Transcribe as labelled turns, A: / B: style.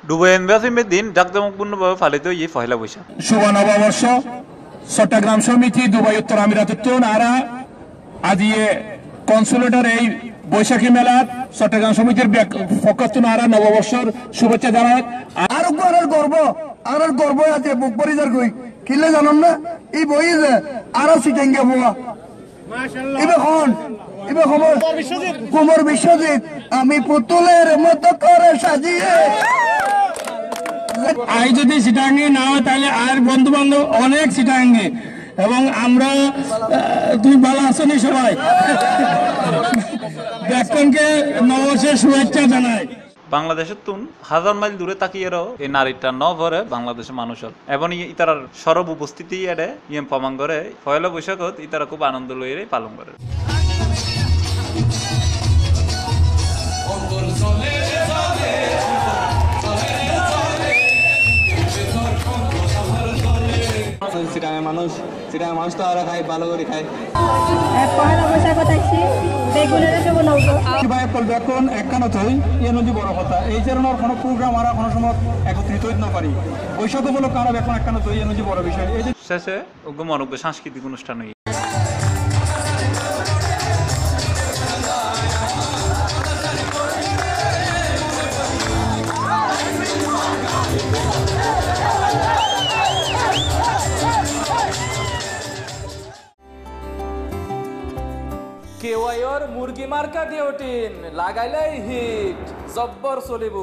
A: ডুবাইন ব্যাসিমের দিন জাঁকজমকপূর্ণভাবে পালিত এই পহেলা বৈশাখ।
B: শুভ নববর্ষ চট্টগ্রাম সমিতি দুবাই উত্তর আমিরাতুন আরা আজিয়ে কনসুলেটর এই বৈশাখী মেলা চট্টগ্রাম সমিতির ফকতুন আরা নববর্ষর শুভেচ্ছা জানায়।
C: আর গর্ব আছে বুক পরিজার কই কিলে জানান না এই বই যে আরো সিটেঙ্গে বোয়া ইবে কুমার বিশ্বজিৎ আমি পুতুলের মতো করে সাজিয়ে
B: আই যদি সিটাঙ্গে না হয় তাহলে আর বন্ধু বান্ধব অনেক সিটাঙ্গে এবং আমরা দুই ভালো আসনি সবাই ব্যাকরণকে নববর্ষের শুভেচ্ছা জানাই।
A: বাংলাদেশের তুন হাজার মাইল দূরে তাকিয়েরও এই নারীটা ন ভরে বাংলাদেশের মানুষের এবং ইতারার সরব উপস্থিতি এড়ে ইয়ে প্রমাণ করে পয়লা বৈশাখত ইতারা খুব আনন্দ লইয়ে পালন করে।
D: মানুষ তো আর খায় ভালো করে খায়।
E: পয়লা বৈশাখ তাইছি বেগুনের শুভ নববর্ষ
D: ভাই বলবে এখন একখানা থই এ নদী বড় কথা এই ধরনের কোনো প্রোগ্রাম আমরা কোনো সময় একত্রিত হইতে না পারি বৈশাখ বলো কারো এখন একখানা থই এ নদী বড় বিষয়। এই যে
A: শেষে মনজ্ঞ সাংস্কৃতিক অনুষ্ঠান হই।
F: কেওয়াইর মুরগি মার্কা কেওটিন লাগাইলেই হিট জব্বর চলিব।